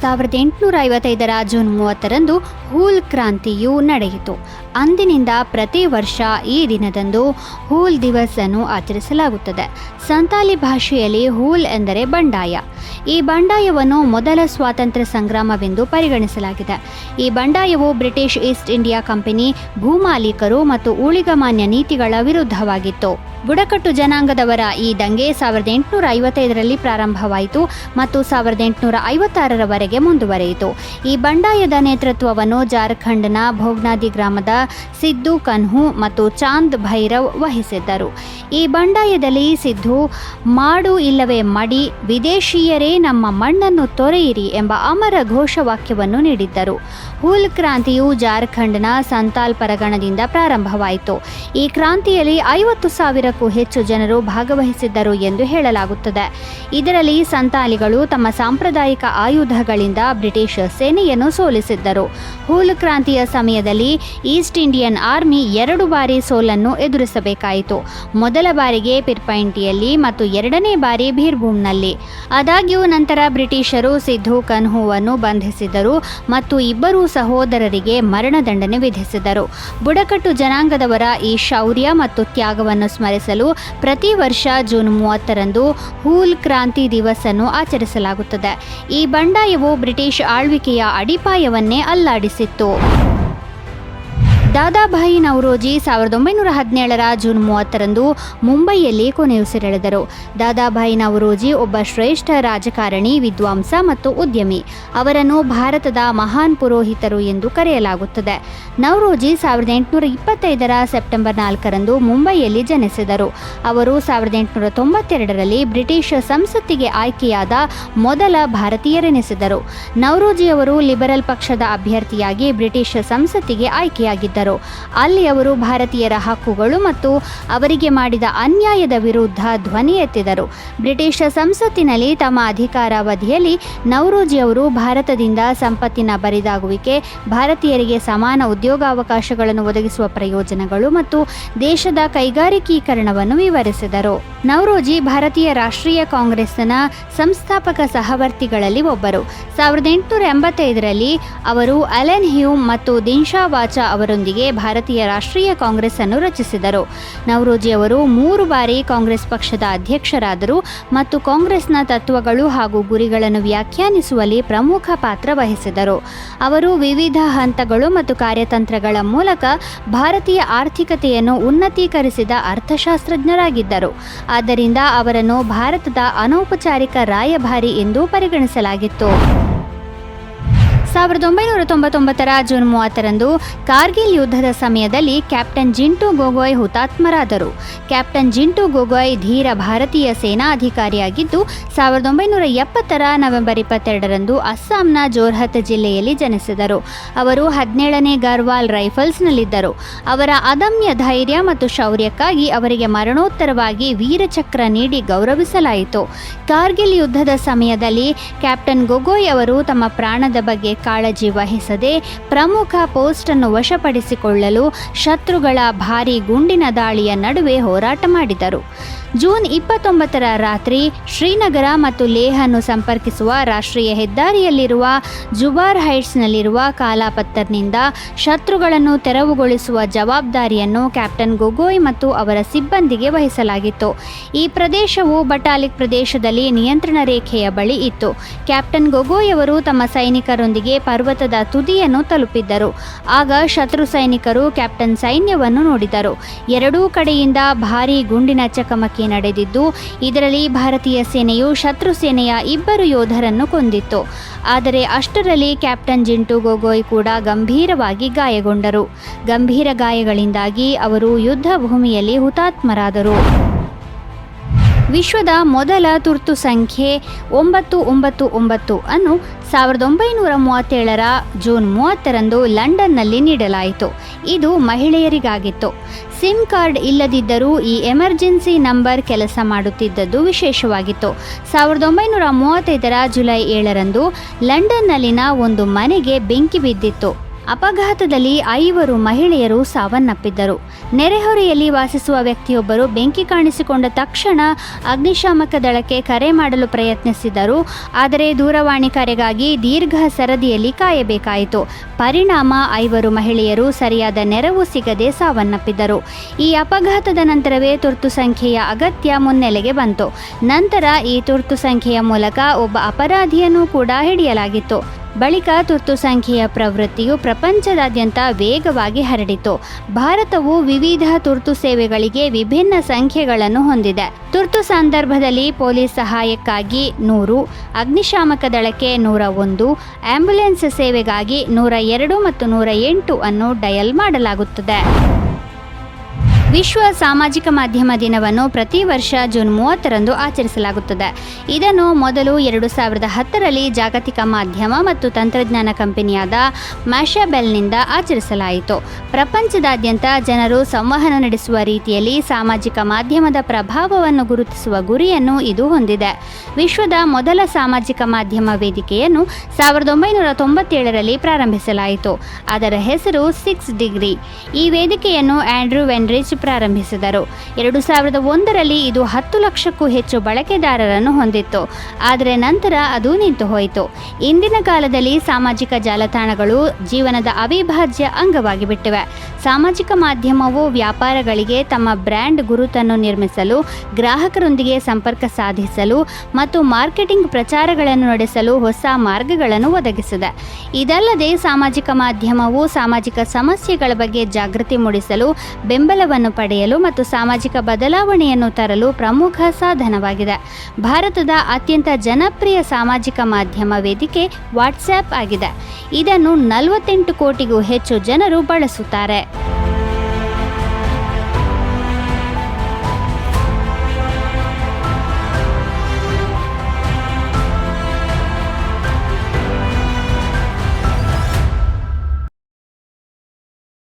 1855 June 30ರಂದು whole ಕ್ರಾಂತಿಯು ನಡೆಯಿತು. ಅಂದಿನಿಂದ ಪ್ರತಿ ವರ್ಷ ಈ ದಿನದಂದು ಹೂಲ್ ದಿವಸ್ ಅನ್ನು ಆಚರಿಸಲಾಗುತ್ತದೆ. ಸಂತಾಲಿ ಭಾಷೆಯಲ್ಲಿ ಹೂಲ್ ಎಂದರೆ ಬಂಡಾಯ. ಈ ಬಂಡಾಯವನ್ನು ಮೊದಲ ಸ್ವಾತಂತ್ರ್ಯ ಸಂಗ್ರಾಮವೆಂದು ಪರಿಗಣಿಸಲಾಗಿದೆ. ಈ ಬಂಡಾಯವು ಬ್ರಿಟಿಷ್ ಈಸ್ಟ್ ಇಂಡಿಯಾ ಕಂಪನಿ ಭೂಮಾಲೀಕರು ಮತ್ತು ಊಳಿಗಮಾನ್ಯ ನೀತಿಗಳ ವಿರುದ್ಧವಾಗಿತ್ತು. ಬುಡಕಟ್ಟು ಜನಾಂಗದವರ ಈ ದಂಗೆ 1855ರಲ್ಲಿ ಪ್ರಾರಂಭವಾಯಿತು ಮತ್ತು 1856ರವರೆಗೆ ಮುಂದುವರೆಯಿತು. ಈ ಬಂಡಾಯದ ನೇತೃತ್ವವನ್ನು ಜಾರ್ಖಂಡ್ನ ಭೋಗ್ನಾದಿ ಗ್ರಾಮದ ಸಿದ್ದು ಕನ್ಹು ಮತ್ತು ಚಾಂದ್ ಭೈರವ್ ವಹಿಸಿದ್ದರು. ಈ ಬಂಡಾಯದಲ್ಲಿ ಸಿದ್ದು ಮಾಡು ಇಲ್ಲವೇ ಮಡಿ, ವಿದೇಶೀಯರೇ ನಮ್ಮ ಮಣ್ಣನ್ನು ತೊರೆಯಿರಿ ಎಂಬ ಅಮರ ಘೋಷವಾಕ್ಯವನ್ನು ನೀಡಿದ್ದರು. ಹೂಲ್ ಕ್ರಾಂತಿಯು ಜಾರ್ಖಂಡ್ನ ಸಂತಾಲ್ ಪರಗಣದಿಂದ ಪ್ರಾರಂಭವಾಯಿತು. ಈ ಕ್ರಾಂತಿಯಲ್ಲಿ 50,000ಕ್ಕೂ ಹೆಚ್ಚು ಜನರು ಭಾಗವಹಿಸಿದ್ದರು ಎಂದು ಹೇಳಲಾಗುತ್ತದೆ. ಇದರಲ್ಲಿ ಸಂತಾಲಿಗಳು ತಮ್ಮ ಸಾಂಪ್ರದಾಯಿಕ ಆಯುಧಗಳಿಂದ ಬ್ರಿಟಿಷ್ ಸೇನೆಯನ್ನು ಸೋಲಿಸಿದ್ದರು. ಹೂಲ್ ಕ್ರಾಂತಿಯ ಸಮಯದಲ್ಲಿ ಈಸ್ಟ್ ಇಂಡಿಯನ್ ಆರ್ಮಿ 2 ಬಾರಿ ಸೋಲನ್ನು ಎದುರಿಸಬೇಕಾಯಿತು. ಮೊದಲ ಬಾರಿಗೆ ಪಿರ್ಪೈಂಟಿಯಲ್ಲಿ ಮತ್ತು 2ನೇ ಬಾರಿ ಬೀರ್ಭೂಮ್ನಲ್ಲಿ. ಆದಾಗ್ಯೂ ನಂತರ ಬ್ರಿಟಿಷರು ಸಿದ್ದು ಕನ್ಹುವನ್ನು ಬಂಧಿಸಿದರು ಮತ್ತು ಇಬ್ಬರೂ ಸಹೋದರರಿಗೆ ಮರಣದಂಡನೆ ವಿಧಿಸಿದರು. ಬುಡಕಟ್ಟು ಜನಾಂಗದವರ ಈ ಶೌರ್ಯ ಮತ್ತು ತ್ಯಾಗವನ್ನು ಸ್ಮರಿಸಲು ಪ್ರತಿ ವರ್ಷ ಜೂನ್ 30ರಂದು ಹೂಲ್ ಕ್ರಾಂತಿ ದಿವಸ್ ಅನ್ನು ಆಚರಿಸಲಾಗುತ್ತದೆ. ಈ ಬಂಡಾಯವು ಬ್ರಿಟಿಷ್ ಆಳ್ವಿಕೆಯ ಅಡಿಪಾಯವನ್ನೇ ಅಲ್ಲಾಡಿಸಿತ್ತು. ದಾದಾಭಾಯಿ ನವರೋಜಿ 1917ರ ಜೂನ್ 30ರಂದು ಮುಂಬಯಿಯಲ್ಲಿ ಕೊನೆಯುಸಿರೆಳೆದರು. ದಾದಾಭಾಯಿ ನವರೋಜಿ ಒಬ್ಬ ಶ್ರೇಷ್ಠ ರಾಜಕಾರಣಿ, ವಿದ್ವಾಂಸ ಮತ್ತು ಉದ್ಯಮಿ. ಅವರನ್ನು ಭಾರತದ ಮಹಾನ್ ಪುರೋಹಿತರು ಎಂದು ಕರೆಯಲಾಗುತ್ತದೆ. ನವರೋಜಿ 1825ರ ಸೆಪ್ಟೆಂಬರ್ 4ರಂದು ಮುಂಬಯಿಯಲ್ಲಿ ಜನಿಸಿದರು. ಅವರು 1892ರಲ್ಲಿ ಬ್ರಿಟಿಷ್ ಸಂಸತ್ತಿಗೆ ಆಯ್ಕೆಯಾದ ಮೊದಲ ಭಾರತೀಯರೆನಿಸಿದರು. ನವರೋಜಿ ಅವರು ಲಿಬರಲ್ ಪಕ್ಷದ ಅಭ್ಯರ್ಥಿಯಾಗಿ ಬ್ರಿಟಿಷ್ ಸಂಸತ್ತಿಗೆ ಆಯ್ಕೆಯಾಗಿದ್ದರು. ಅಲ್ಲಿ ಅವರು ಭಾರತೀಯರ ಹಕ್ಕುಗಳು ಮತ್ತು ಅವರಿಗೆ ಮಾಡಿದ ಅನ್ಯಾಯದ ವಿರುದ್ಧ ಧ್ವನಿ ಎತ್ತಿದರು. ಬ್ರಿಟಿಷ್ ಸಂಸತ್ತಿನಲ್ಲಿ ತಮ್ಮ ಅಧಿಕಾರಾವಧಿಯಲ್ಲಿ ನವರೋಜಿ ಅವರು ಭಾರತದಿಂದ ಸಂಪತ್ತಿನ ಬರಿದಾಗುವಿಕೆ, ಭಾರತೀಯರಿಗೆ ಸಮಾನ ಉದ್ಯೋಗಾವಕಾಶಗಳನ್ನು ಒದಗಿಸುವ ಪ್ರಯೋಜನಗಳು ಮತ್ತು ದೇಶದ ಕೈಗಾರಿಕೀಕರಣವನ್ನು ವಿವರಿಸಿದರು. ನವರೋಜಿ ಭಾರತೀಯ ರಾಷ್ಟ್ರೀಯ ಕಾಂಗ್ರೆಸ್ನ ಸಂಸ್ಥಾಪಕ ಸಹವರ್ತಿಗಳಲ್ಲಿ ಒಬ್ಬರು. 1885ರಲ್ಲಿ ಅವರು ಅಲೆನ್ ಹ್ಯೂಮ್ ಮತ್ತು ದಿನ್ಶಾ ವಾಚಾ ಅವರೊಂದಿಗೆ ಭಾರತೀಯ ರಾಷ್ಟ್ರೀಯ ಕಾಂಗ್ರೆಸ್ ಅನ್ನು ರಚಿಸಿದರು. ನವರೋಜಿ ಅವರು 3 ಬಾರಿ ಕಾಂಗ್ರೆಸ್ ಪಕ್ಷದ ಅಧ್ಯಕ್ಷರಾದರು ಮತ್ತು ಕಾಂಗ್ರೆಸ್ನ ತತ್ವಗಳು ಹಾಗೂ ಗುರಿಗಳನ್ನು ವ್ಯಾಖ್ಯಾನಿಸುವಲ್ಲಿ ಪ್ರಮುಖ ಪಾತ್ರ ವಹಿಸಿದರು. ಅವರು ವಿವಿಧ ಹಂತಗಳು ಮತ್ತು ಕಾರ್ಯತಂತ್ರಗಳ ಮೂಲಕ ಭಾರತೀಯ ಆರ್ಥಿಕತೆಯನ್ನು ಉನ್ನತೀಕರಿಸಿದ ಅರ್ಥಶಾಸ್ತ್ರಜ್ಞರಾಗಿದ್ದರು. ಆದ್ದರಿಂದ ಅವರನ್ನು ಭಾರತದ ಅನೌಪಚಾರಿಕ ರಾಯಭಾರಿ ಎಂದು ಪರಿಗಣಿಸಲಾಗಿತ್ತು. 1999ರ ಜೂನ್ 30ರಂದು ಕಾರ್ಗಿಲ್ ಯುದ್ಧದ ಸಮಯದಲ್ಲಿ ಕ್ಯಾಪ್ಟನ್ ಜಿಂಟು ಗೊಗೊಯ್ ಹುತಾತ್ಮರಾದರು. ಕ್ಯಾಪ್ಟನ್ ಜಿಂಟು ಗೊಗೊಯ್ ಧೀರ ಭಾರತೀಯ ಸೇನಾ ಅಧಿಕಾರಿಯಾಗಿದ್ದು 1970ರ ನವೆಂಬರ್ 22ರಂದು ಅಸ್ಸಾಂನ ಜೋರ್ಹತ್ ಜಿಲ್ಲೆಯಲ್ಲಿ ಜನಿಸಿದರು. ಅವರು 17ನೇ ಗರ್ವಾಲ್ ರೈಫಲ್ಸ್ನಲ್ಲಿದ್ದರು. ಅವರ ಅದಮ್ಯ ಧೈರ್ಯ ಮತ್ತು ಶೌರ್ಯಕ್ಕಾಗಿ ಅವರಿಗೆ ಮರಣೋತ್ತರವಾಗಿ ವೀರಚಕ್ರ ನೀಡಿ ಗೌರವಿಸಲಾಯಿತು. ಕಾರ್ಗಿಲ್ ಯುದ್ಧದ ಸಮಯದಲ್ಲಿ ಕ್ಯಾಪ್ಟನ್ ಗೊಗೊಯ್ ಅವರು ತಮ್ಮ ಪ್ರಾಣದ ಬಗ್ಗೆ ಕಾಳಜಿ ವಹಿಸದೆ ಪ್ರಮುಖ ಪೋಸ್ಟ್ ಅನ್ನು ವಶಪಡಿಸಿಕೊಳ್ಳಲು ಶತ್ರುಗಳ ಭಾರೀ ಗುಂಡಿನ ದಾಳಿಯ ನಡುವೆ ಹೋರಾಟ ಮಾಡಿದರು. ಜೂನ್ 29ರ ರಾತ್ರಿ ಶ್ರೀನಗರ ಮತ್ತು ಲೇಹನ್ನು ಸಂಪರ್ಕಿಸುವ ರಾಷ್ಟ್ರೀಯ ಹೆದ್ದಾರಿಯಲ್ಲಿರುವ ಜುಬಾರ್ ಹೈಟ್ಸ್ನಲ್ಲಿರುವ ಕಾಲಾಪತ್ತರ್ನಿಂದ ಶತ್ರುಗಳನ್ನು ತೆರವುಗೊಳಿಸುವ ಜವಾಬ್ದಾರಿಯನ್ನು ಕ್ಯಾಪ್ಟನ್ ಗೊಗೊಯ್ ಮತ್ತು ಅವರ ಸಿಬ್ಬಂದಿಗೆ ವಹಿಸಲಾಗಿತ್ತು. ಈ ಪ್ರದೇಶವು ಬಟಾಲಿಕ್ ಪ್ರದೇಶದಲ್ಲಿ ನಿಯಂತ್ರಣ ರೇಖೆಯ ಬಳಿ ಇತ್ತು. ಕ್ಯಾಪ್ಟನ್ ಗೊಗೊಯ್ ಅವರು ತಮ್ಮ ಸೈನಿಕರೊಂದಿಗೆ ಪರ್ವತದ ತುದಿಯನ್ನು ತಲುಪಿದ್ದರು. ಆಗ ಶತ್ರು ಸೈನಿಕರು ಕ್ಯಾಪ್ಟನ್ ಸೈನ್ಯವನ್ನು ನೋಡಿದರು. ಎರಡೂ ಕಡೆಯಿಂದ ಭಾರೀ ಗುಂಡಿನ ಚಕಮಕಿ ನಡೆದಿದ್ದು, ಇದರಲ್ಲಿ ಭಾರತೀಯ ಸೇನೆಯು ಶತ್ರು ಸೇನೆಯ 2 ಯೋಧರನ್ನು ಕೊಂದಿತ್ತು. ಆದರೆ ಅಷ್ಟರಲ್ಲಿ ಕ್ಯಾಪ್ಟನ್ ಜಿಂಟು ಗೊಗೊಯ್ ಕೂಡ ಗಂಭೀರವಾಗಿ ಗಾಯಗೊಂಡರು. ಗಂಭೀರ ಗಾಯಗಳಿಂದಾಗಿ ಅವರು ಯುದ್ಧ ಭೂಮಿಯಲ್ಲಿ ಹುತಾತ್ಮರಾದರು. ವಿಶ್ವದ ಮೊದಲ ತುರ್ತು ಸಂಖ್ಯೆ 999 ಅನ್ನು 1937ರ ಜೂನ್ 30ರಂದು ಲಂಡನ್ನಲ್ಲಿ ನೀಡಲಾಯಿತು. ಇದು ಮಹಿಳೆಯರಿಗಾಗಿತ್ತು. ಸಿಮ್ ಕಾರ್ಡ್ ಇಲ್ಲದಿದ್ದರೂ ಈ ಎಮರ್ಜೆನ್ಸಿ ನಂಬರ್ ಕೆಲಸ ಮಾಡುತ್ತಿದ್ದದ್ದು ವಿಶೇಷವಾಗಿತ್ತು. 1935ರ ಜುಲೈ 7ರಂದು ಲಂಡನ್ನಲ್ಲಿನ ಒಂದು ಮನೆಗೆ ಬೆಂಕಿ ಬಿದ್ದಿತ್ತು. ಅಪಘಾತದಲ್ಲಿ 5 ಮಹಿಳೆಯರು ಸಾವನ್ನಪ್ಪಿದ್ದರು. ನೆರೆಹೊರೆಯಲ್ಲಿ ವಾಸಿಸುವ ವ್ಯಕ್ತಿಯೊಬ್ಬರು ಬೆಂಕಿ ಕಾಣಿಸಿಕೊಂಡ ತಕ್ಷಣ ಅಗ್ನಿಶಾಮಕ ದಳಕ್ಕೆ ಕರೆ ಮಾಡಲು ಪ್ರಯತ್ನಿಸಿದರು. ಆದರೆ ದೂರವಾಣಿ ಕರೆಗಾಗಿ ದೀರ್ಘ ಸರದಿಯಲ್ಲಿ ಕಾಯಬೇಕಾಯಿತು. ಪರಿಣಾಮ 5 ಮಹಿಳೆಯರು ಸರಿಯಾದ ನೆರವು ಸಿಗದೆ ಸಾವನ್ನಪ್ಪಿದ್ದರು. ಈ ಅಪಘಾತದ ನಂತರವೇ ತುರ್ತು ಸಂಖ್ಯೆಯ ಅಗತ್ಯ ಮುನ್ನೆಲೆಗೆ ಬಂತು. ನಂತರ ಈ ತುರ್ತು ಸಂಖ್ಯೆಯ ಮೂಲಕ ಒಬ್ಬ ಅಪರಾಧಿಯನ್ನು ಕೂಡ ಹಿಡಿಯಲಾಗಿತ್ತು. ಬಳಿಕ ತುರ್ತು ಸಂಖ್ಯೆಯ ಪ್ರವೃತ್ತಿಯು ಪ್ರಪಂಚದಾದ್ಯಂತ ವೇಗವಾಗಿ ಹರಡಿತು. ಭಾರತವು ವಿವಿಧ ತುರ್ತು ಸೇವೆಗಳಿಗೆ ವಿಭಿನ್ನ ಸಂಖ್ಯೆಗಳನ್ನು ಹೊಂದಿದೆ. ತುರ್ತು ಸಂದರ್ಭದಲ್ಲಿ ಪೊಲೀಸ್ ಸಹಾಯಕ್ಕಾಗಿ 100, ಅಗ್ನಿಶಾಮಕ ದಳಕ್ಕೆ 101, ಆಂಬ್ಯುಲೆನ್ಸ್ ಸೇವೆಗಾಗಿ 102 ಮತ್ತು 108 ಅನ್ನು ಡಯಲ್ ಮಾಡಲಾಗುತ್ತದೆ. ವಿಶ್ವ ಸಾಮಾಜಿಕ ಮಾಧ್ಯಮ ದಿನವನ್ನು ಪ್ರತಿ ವರ್ಷ ಜೂನ್ 30ರಂದು ಆಚರಿಸಲಾಗುತ್ತದೆ. ಇದನ್ನು ಮೊದಲು 2010ರಲ್ಲಿ ಜಾಗತಿಕ ಮಾಧ್ಯಮ ಮತ್ತು ತಂತ್ರಜ್ಞಾನ ಕಂಪನಿಯಾದ ಮ್ಯಾಶಾಬೆಲ್ನಿಂದ ಆಚರಿಸಲಾಯಿತು. ಪ್ರಪಂಚದಾದ್ಯಂತ ಜನರು ಸಂವಹನ ನಡೆಸುವ ರೀತಿಯಲ್ಲಿ ಸಾಮಾಜಿಕ ಮಾಧ್ಯಮದ ಪ್ರಭಾವವನ್ನು ಗುರುತಿಸುವ ಗುರಿಯನ್ನು ಇದು ಹೊಂದಿದೆ. ವಿಶ್ವದ ಮೊದಲ ಸಾಮಾಜಿಕ ಮಾಧ್ಯಮ ವೇದಿಕೆಯನ್ನು 1997ರಲ್ಲಿ ಪ್ರಾರಂಭಿಸಲಾಯಿತು. ಅದರ ಹೆಸರು 6 ಡಿಗ್ರಿ. ಈ ವೇದಿಕೆಯನ್ನು ಆಂಡ್ರೂ ವೆನ್ರಿಚ್ ಪ್ರಾರಂಭಿಸಿದರು. 2001ರಲ್ಲಿ ಇದು 10 ಲಕ್ಷಕ್ಕೂ ಹೆಚ್ಚು ಬಳಕೆದಾರರನ್ನು ಹೊಂದಿತ್ತು. ಆದರೆ ನಂತರ ಅದು ನಿಂತು ಹೋಯಿತು. ಇಂದಿನ ಕಾಲದಲ್ಲಿ ಸಾಮಾಜಿಕ ಜಾಲತಾಣಗಳು ಜೀವನದ ಅವಿಭಾಜ್ಯ ಅಂಗವಾಗಿ ಬಿಟ್ಟಿವೆ. ಸಾಮಾಜಿಕ ಮಾಧ್ಯಮವು ವ್ಯಾಪಾರಗಳಿಗೆ ತಮ್ಮ ಬ್ರ್ಯಾಂಡ್ ಗುರುತನ್ನು ನಿರ್ಮಿಸಲು, ಗ್ರಾಹಕರೊಂದಿಗೆ ಸಂಪರ್ಕ ಸಾಧಿಸಲು ಮತ್ತು ಮಾರ್ಕೆಟಿಂಗ್ ಪ್ರಚಾರಗಳನ್ನು ನಡೆಸಲು ಹೊಸ ಮಾರ್ಗಗಳನ್ನು ಒದಗಿಸಿದೆ. ಇದಲ್ಲದೆ ಸಾಮಾಜಿಕ ಮಾಧ್ಯಮವು ಸಾಮಾಜಿಕ ಸಮಸ್ಯೆಗಳ ಬಗ್ಗೆ ಜಾಗೃತಿ ಮೂಡಿಸಲು, ಬೆಂಬಲವನ್ನು ಪಡೆಯಲು ಮತ್ತು ಸಾಮಾಜಿಕ ಬದಲಾವಣೆಯನ್ನು ತರಲು ಪ್ರಮುಖ ಸಾಧನವಾಗಿದೆ. ಭಾರತದ ಅತ್ಯಂತ ಜನಪ್ರಿಯ ಸಾಮಾಜಿಕ ಮಾಧ್ಯಮ ವೇದಿಕೆ ವಾಟ್ಸ್ಆ್ಯಪ್ ಆಗಿದೆ. ಇದನ್ನು 48 ಕೋಟಿಗೂ ಹೆಚ್ಚು ಜನರು ಬಳಸುತ್ತಾರೆ.